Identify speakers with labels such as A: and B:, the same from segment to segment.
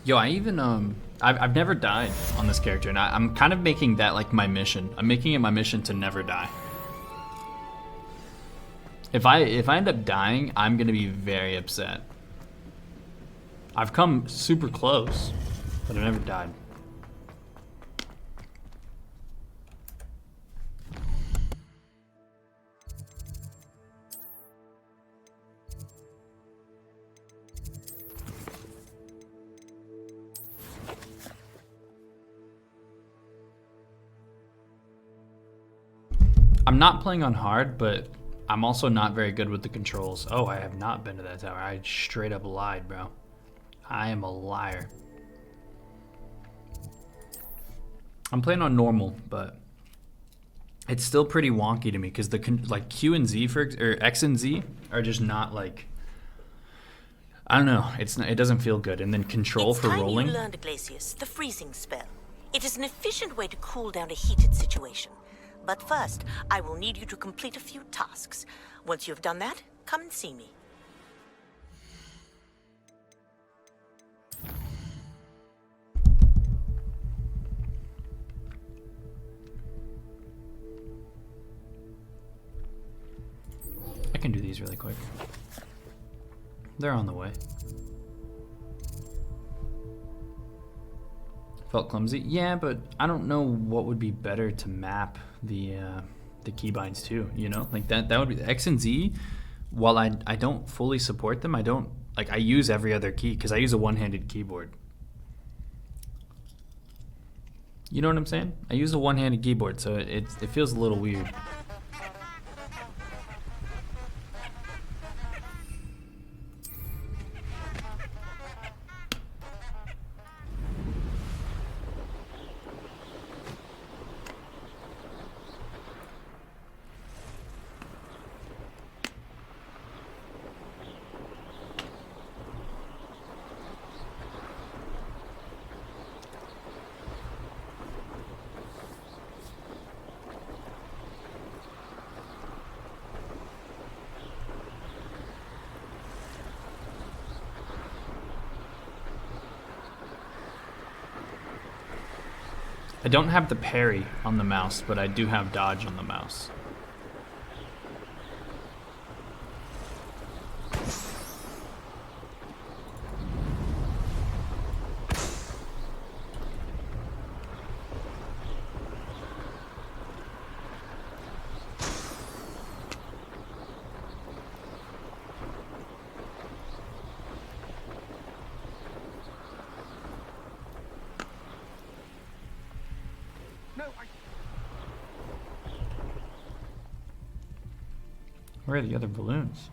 A: Yo, I even I've never died on this character, and I'm kind of making that like my mission. I'm making it my mission to never die. If I end up dying, I'm gonna be very upset. I've come super close, but I've never died. I'm not playing on hard, but I'm also not very good with the controls. Oh, I have not been to that tower. I straight up lied, bro. I am a liar. I'm playing on normal, but it's still pretty wonky to me because the like Q and Z or X and Z are just not like, I don't know. It doesn't feel good. And then control for rolling.
B: You learned, Iglesias, the freezing spell. It is an efficient way to cool down a heated situation. But first, I will need you to complete a few tasks. Once you have done that, come and see me.
A: I can do these really quick. They're on the way. Felt clumsy? Yeah, but I don't know what would be better to map the keybinds to, you know? Like that would be the X and Z. While I don't fully support them, I use every other key because I use a one-handed keyboard. You know what I'm saying? I use a one-handed keyboard, so it feels a little weird. I don't have the parry on the mouse, but I do have dodge on the mouse. Where are the other balloons?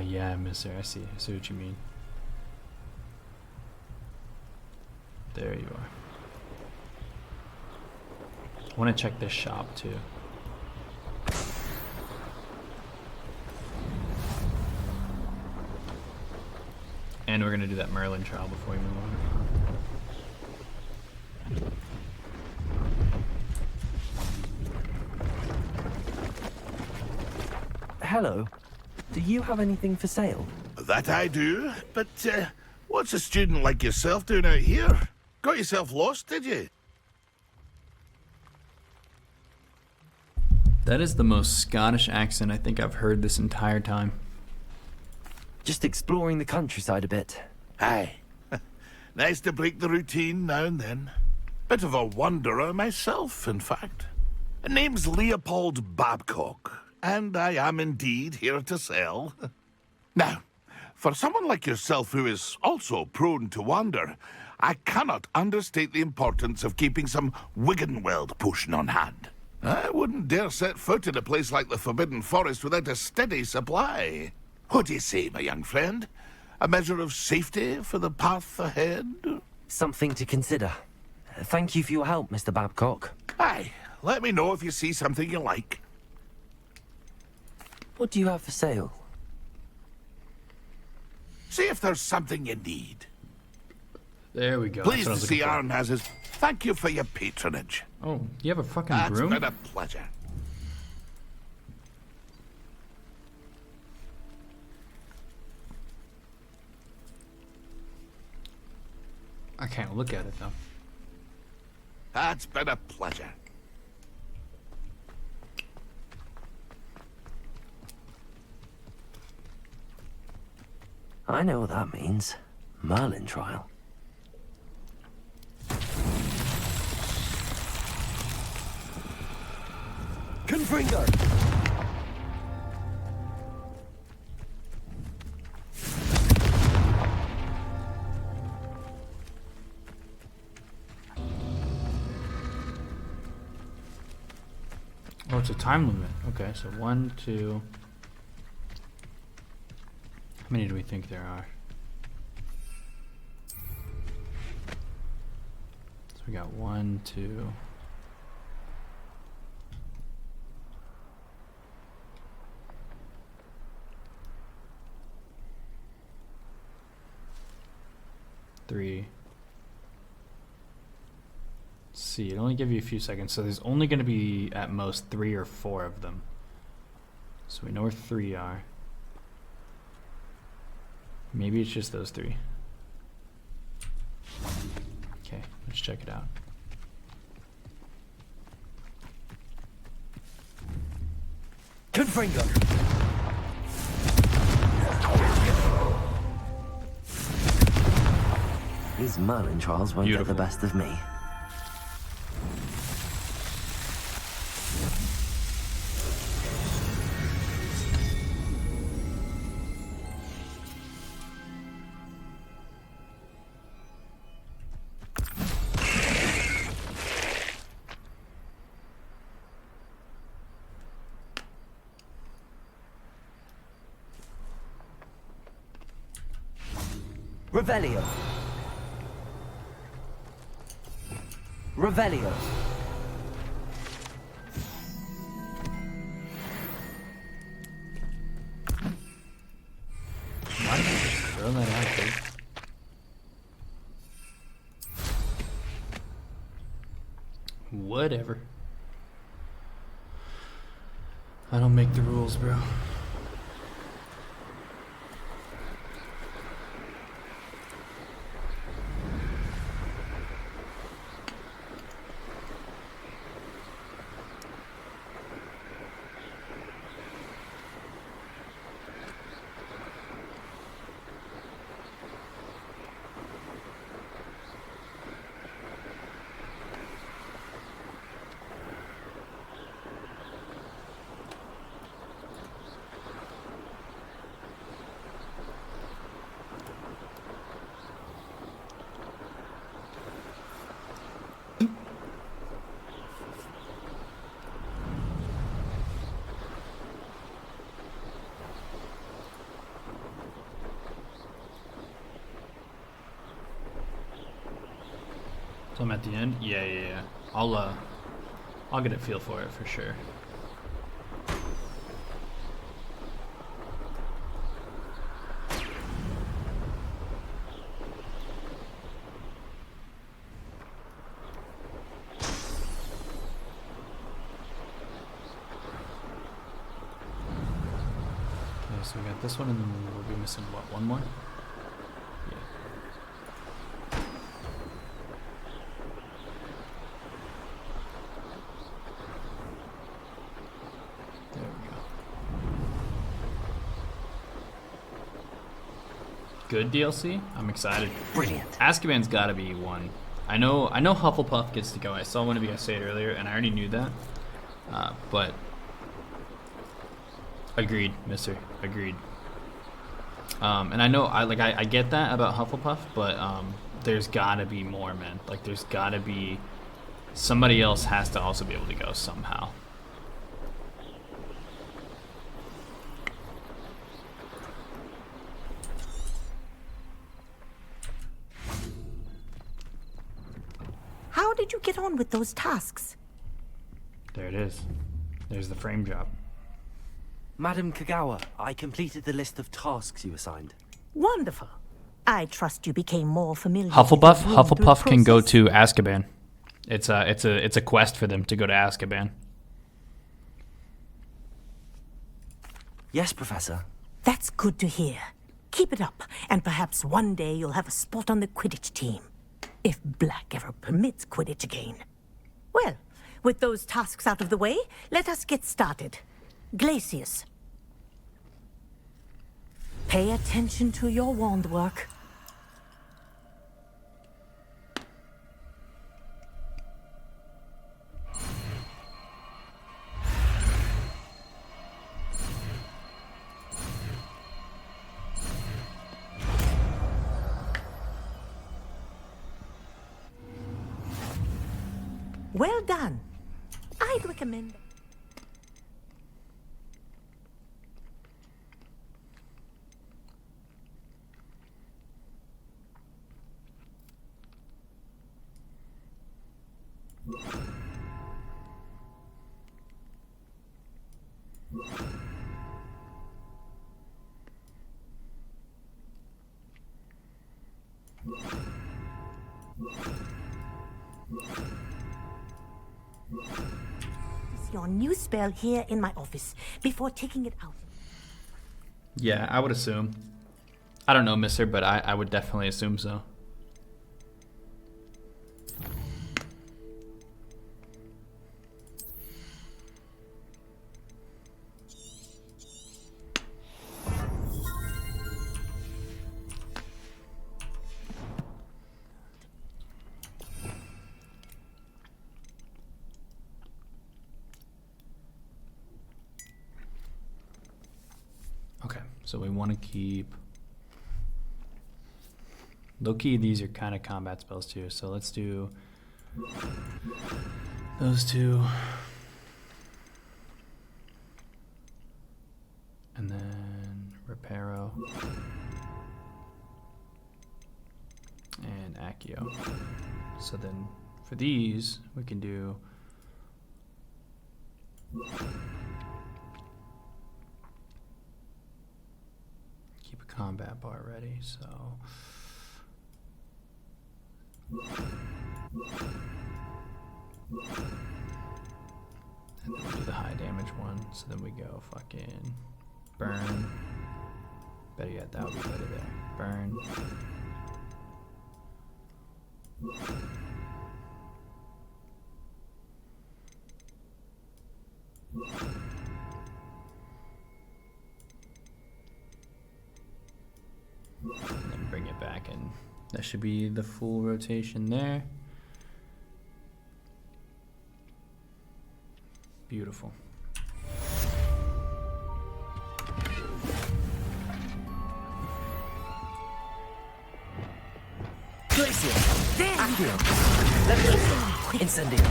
A: Yeah, mister, I see what you mean. There you are. I want to check this shop too. And we're gonna do that Merlin trial before we move on.
C: Hello. Do you have anything for sale?
D: That I do, but what's a student like yourself doing out here? Got yourself lost, did you?
A: That is the most Scottish accent I think I've heard this entire time.
C: Just exploring the countryside a bit.
D: Aye. Nice to break the routine now and then. Bit of a wanderer myself, in fact. Name's Leopold Babcock, and I am indeed here to sell. Now, For someone like yourself who is also prone to wander, I cannot understate the importance of keeping some Wiggenweld potion on hand. I wouldn't dare set foot in a place like the Forbidden Forest without a steady supply. What do you say, my young friend? A measure of safety for the path ahead?
C: Something to consider. Thank you for your help, Mr. Babcock.
D: Aye, let me know if you see something you like.
C: What do you have for sale?
D: See if there's something you need.
A: There we go.
D: Pleased
A: That's
D: to
A: what I was
D: see
A: looking for.
D: Aaron has his... Thank you for your patronage.
A: Oh, you have a fucking
D: That's
A: broom?
D: been a pleasure.
A: I can't look at it though.
D: That's been a pleasure.
C: I know what that means. Merlin trial. Confringo!
A: Oh, it's a time limit. Okay, so 1, 2. How many do we think there are? So we got 1, 2. Three. Let's see, it only give you a few seconds, so there's only going to be at most 3 or 4 of them. So we know where 3 are. Maybe it's just those 3. Okay, let's check it out.
C: Confringo! These Merlin trials won't
A: Beautiful.
C: get the best of me. Revelio. Revelio.
A: Why did I just throw that out there? Whatever. I don't make the rules, bro. So I'm at the end? Yeah. I'll get a feel for it for sure. Okay, so we got this one, and then we'll be missing what, one more? Yeah. There we go. Good DLC. I'm excited.
C: Brilliant.
A: Azkaban's got to be one. I know Hufflepuff gets to go. I saw one of you guys say it earlier, and I already knew that. But agreed, Mister. Agreed. And I know I get that about Hufflepuff, but there's gotta be more, man. Like there's gotta be somebody else has to also be able to go somehow.
B: How did you get on with those tasks?
A: There it is. There's the frame job.
C: Madam Kagawa, I completed the list of tasks you assigned.
B: Wonderful. I trust you became more familiar.
A: Hufflepuff.
B: with the room through
A: Hufflepuff can go
B: process.
A: to Azkaban. It's a quest for them to go to Azkaban.
C: Yes, Professor.
B: That's good to hear. Keep it up, and perhaps one day you'll have a spot on the Quidditch team. If Black ever permits Quidditch again. Well, with those tasks out of the way, let us get started. Glacius. Pay attention to your wand work. Well done. I'd recommend... your new spell here in my office before taking it out.
A: Yeah, I would assume. I don't know, mister, but I would definitely assume so. Okay, so we want to keep... Low-key, these are kind of combat spells too, so let's do those two. And then Reparo. And Accio. So then for these, we can do... Keep a combat bar ready, so... And then we do the high damage one, so then we go fucking burn. Better yet, that would be better there. Burn. And then bring it back, and that should be the full rotation there. Beautiful.
C: Glacier! Accio! Leviosa! Incendio!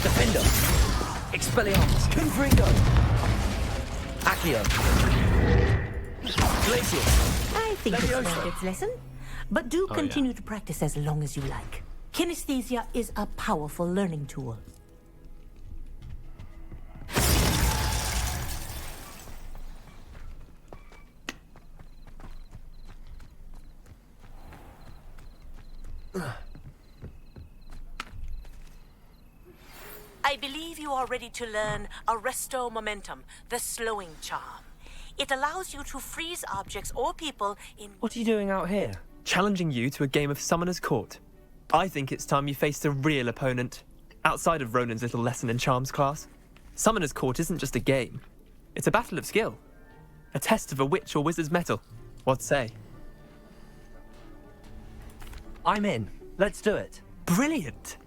C: Defender! Expelliarmus! Confringo! Accio! Glacier!
B: I think it's
C: Leviosa.
B: learned its lesson. But do
A: Oh,
B: continue
A: yeah.
B: to practice as long as you like. Kinesthesia is a powerful learning tool. I believe you are ready to learn Arresto Momentum, the slowing charm. It allows you to freeze objects or people in...
C: What are you doing out here?
E: Challenging you to a game of Summoner's Court. I think it's time you faced a real opponent, outside of Ronan's little lesson in charms class. Summoner's Court isn't just a game. It's a battle of skill. A test of a witch or wizard's mettle. What say?
C: I'm in. Let's do it.
E: Brilliant!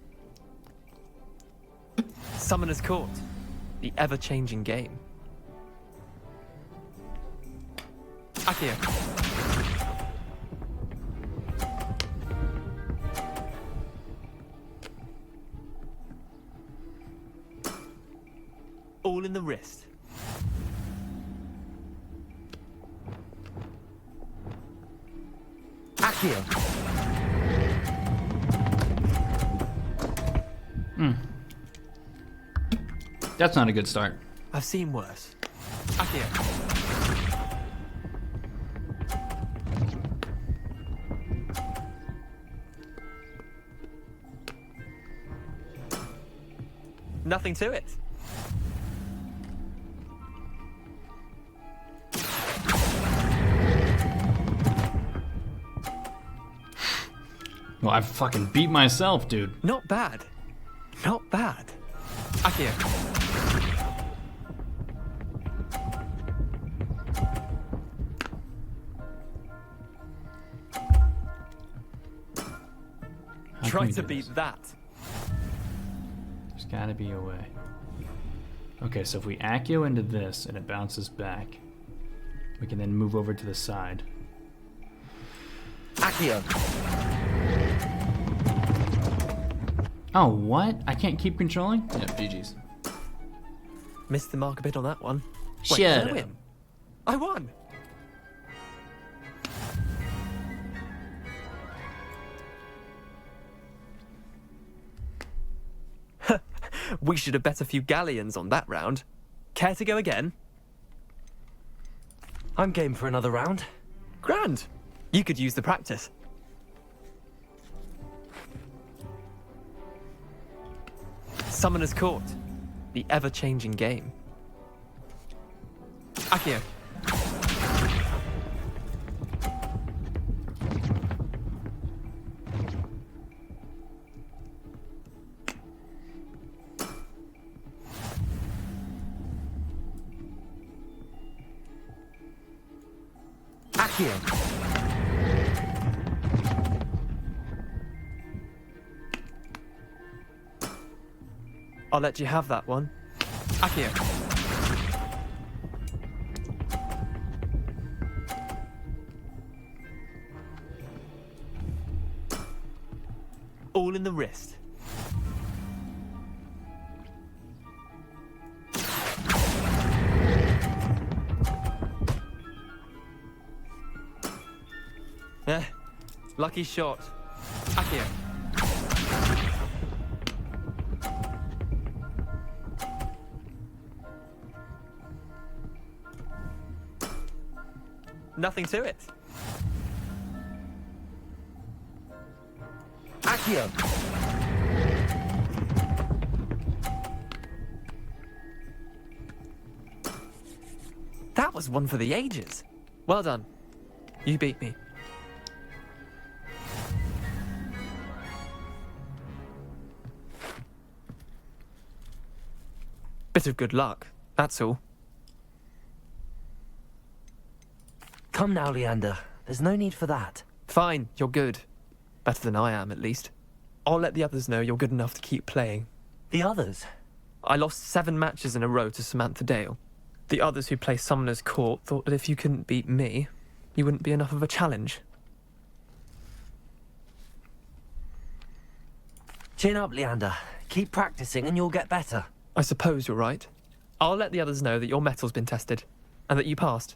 E: Summoner's Court. The ever-changing game. Accio. All in the wrist.
C: Accio.
A: That's not a good start.
E: I've seen worse. Accio. Nothing to it.
A: Well, I fucking beat myself, dude.
E: Not bad. Not bad. Accio.
A: How
E: Try
A: can we
E: to
A: do
E: beat
A: this?
E: that.
A: There's gotta be a way. Okay, so if we Accio into this and it bounces back, we can then move over to the side.
C: Accio.
A: Oh, what? I can't keep controlling? Yeah, GG's.
E: Missed the mark a bit on that one. Wait,
A: Shut
E: did I
A: up.
E: win? I won. We should have bet a few galleons on that round. Care to go again?
C: I'm game for another round.
E: Grand. You could use the practice. Summoner's Court. The ever-changing game. Accio.
C: Accio.
E: I'll let you have that one. Accio. All in the wrist. Lucky shot. Accio. Nothing to it.
C: Accio.
E: That was one for the ages. Well done. You beat me. Bit of good luck, that's all.
C: Come now, Leander. There's no need for that.
E: Fine, you're good. Better than I am, at least. I'll let the others know you're good enough to keep playing.
C: The others?
E: I lost 7 matches in a row to Samantha Dale. The others who play Summoner's Court thought that if you couldn't beat me, you wouldn't be enough of a challenge.
C: Chin up, Leander. Keep practicing and you'll get better.
E: I suppose you're right. I'll let the others know that your metal's been tested, and that you passed.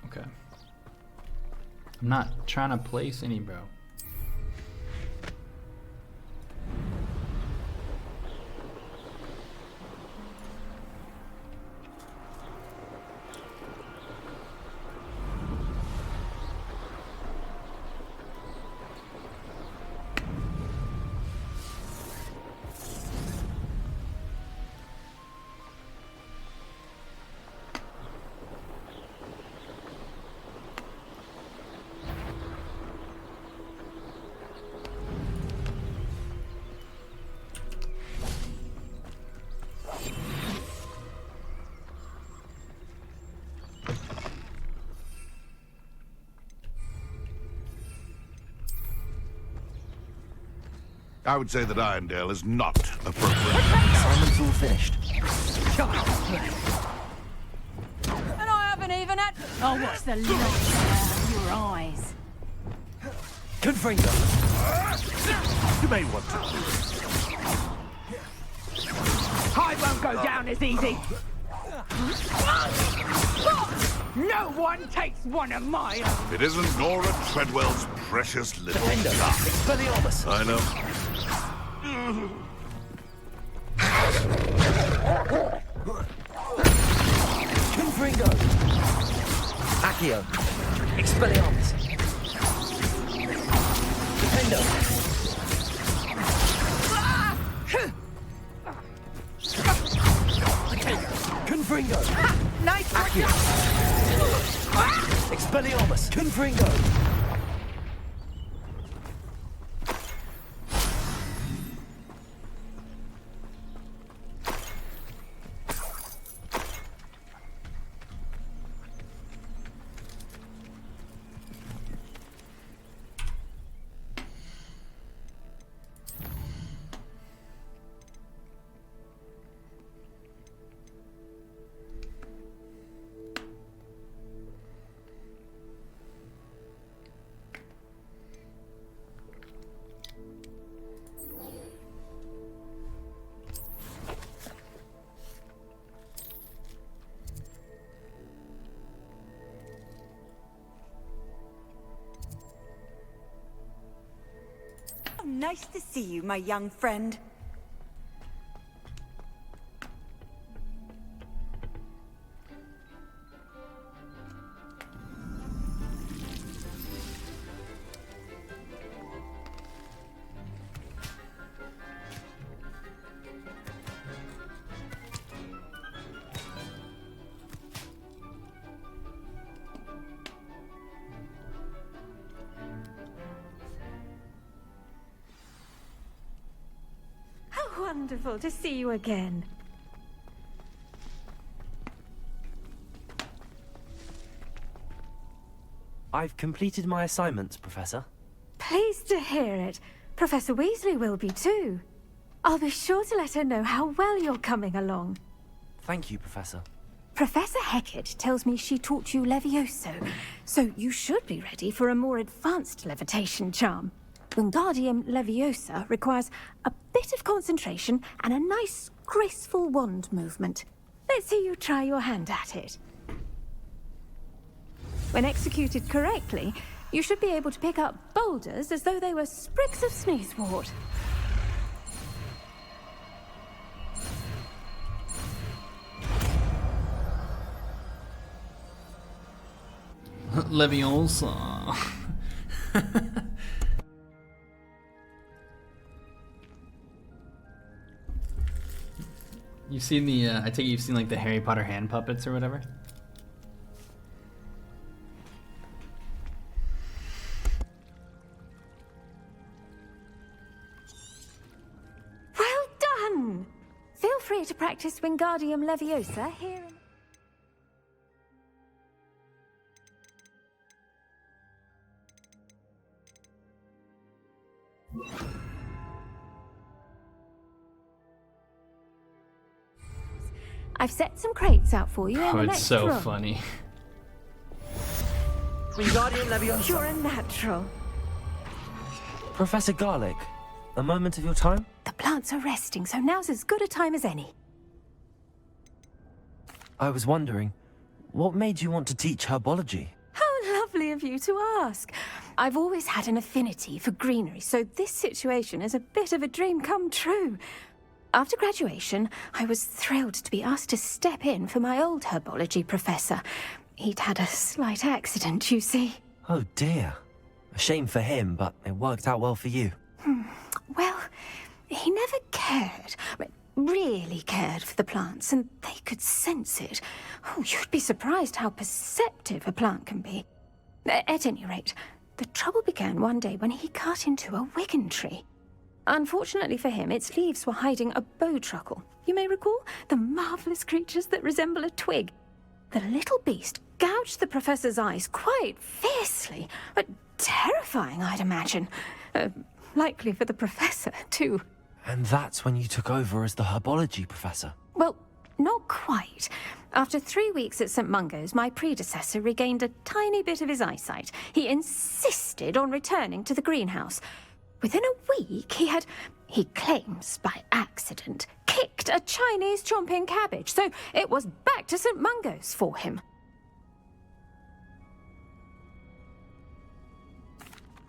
A: Okay. I'm not trying to place any, bro.
D: I would say that Irondale is not appropriate.
C: Assignment's all finished.
F: And I haven't even had... Oh, what's the light out of your eyes?
C: Confringo.
D: You may want to.
G: I won't go down as easy. No one takes one of my own.
D: It isn't Nora Treadwell's precious little
C: Defender.
D: guy.
C: Expelliarmus.
D: I know.
C: Confringo. Accio. Expelliarmus. Defender. Confringo.
G: Nice
C: Accio. Expelliarmus. Confringo.
F: Nice to see you, my young friend. Wonderful to see you again.
C: I've completed my assignments, Professor.
H: Pleased to hear it. Professor Weasley will be too. I'll be sure to let her know how well you're coming along.
C: Thank you, Professor.
H: Professor Hecat tells me she taught you Levioso, so you should be ready for a more advanced levitation charm. Wingardium Leviosa requires a bit of concentration and a nice, graceful wand movement. Let's see you try your hand at it. When executed correctly, you should be able to pick up boulders as though they were sprigs of sneezewort.
A: Leviosa. You've seen the, I take it you've seen like the Harry Potter hand puppets or whatever?
H: Well done! Feel free to practice Wingardium Leviosa here in... I've set some crates out for you in
A: Oh,
H: the
A: it's
H: next
A: so
H: room.
A: funny.
C: Wingardium Leviosa.
H: You're a natural.
C: Professor Garlick, a moment of your time?
H: The plants are resting, so now's as good a time as any.
C: I was wondering, what made you want to teach herbology?
H: How lovely of you to ask. I've always had an affinity for greenery, so this situation is a bit of a dream come true. After graduation, I was thrilled to be asked to step in for my old herbology professor. He'd had a slight accident, you see.
C: Oh dear. A shame for him, but it worked out well for you.
H: Well, he never cared, really cared for the plants, and they could sense it. Oh, you'd be surprised how perceptive a plant can be. At any rate, the trouble began one day when he cut into a wigan tree. Unfortunately for him, its leaves were hiding a bowtruckle. You may recall the marvelous creatures that resemble a twig. The little beast gouged the professor's eyes quite fiercely, but terrifying, I'd imagine. likely for the professor, too.
C: And that's when you took over as the herbology professor.
H: Well, not quite. After 3 weeks at St. Mungo's, my predecessor regained a tiny bit of his eyesight. He insisted on returning to the greenhouse. Within a week, he claims by accident, kicked a Chinese chomping cabbage, so it was back to St. Mungo's for him.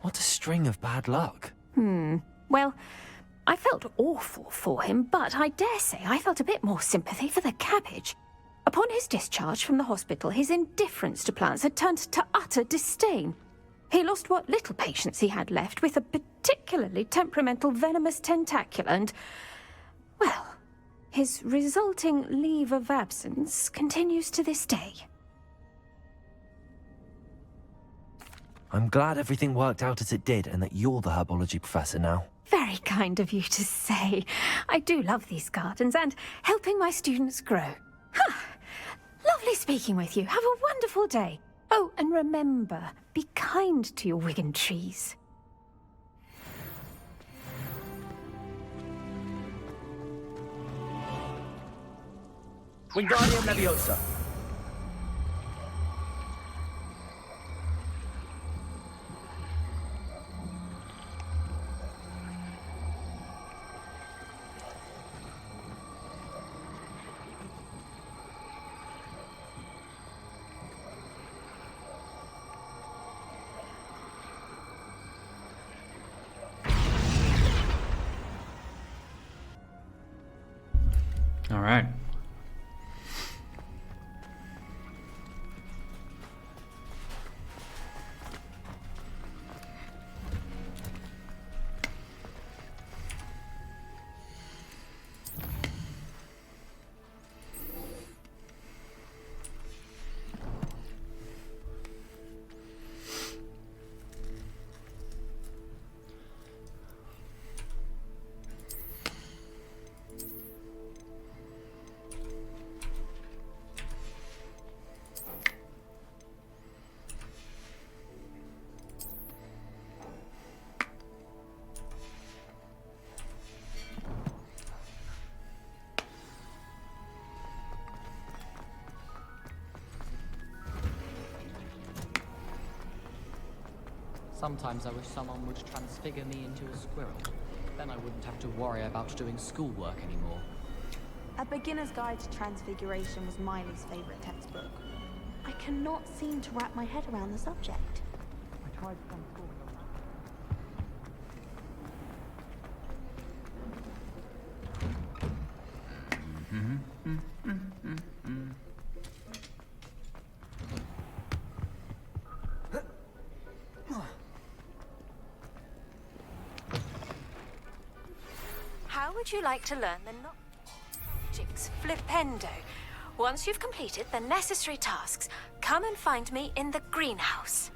C: What a string of bad luck.
H: Well, I felt awful for him, but I dare say I felt a bit more sympathy for the cabbage. Upon his discharge from the hospital, his indifference to plants had turned to utter disdain. He lost what little patience he had left with a particularly temperamental venomous tentacula and, well, his resulting leave of absence continues to this day.
C: I'm glad everything worked out as it did and that you're the herbology professor now.
H: Very kind of you to say. I do love these gardens and helping my students grow. Lovely speaking with you. Have a wonderful day. Oh, and remember, be kind to your Wigan trees.
I: Wingardium Leviosa.
A: All right.
J: Sometimes I wish someone would transfigure me into a squirrel. Then I wouldn't have to worry about doing schoolwork anymore.
K: A Beginner's Guide to Transfiguration was Miley's favourite textbook. I cannot seem to wrap my head around the subject. I tried some school.
H: How would you like to learn the Jigs Flipendo? Once you've completed the necessary tasks, come and find me in the greenhouse.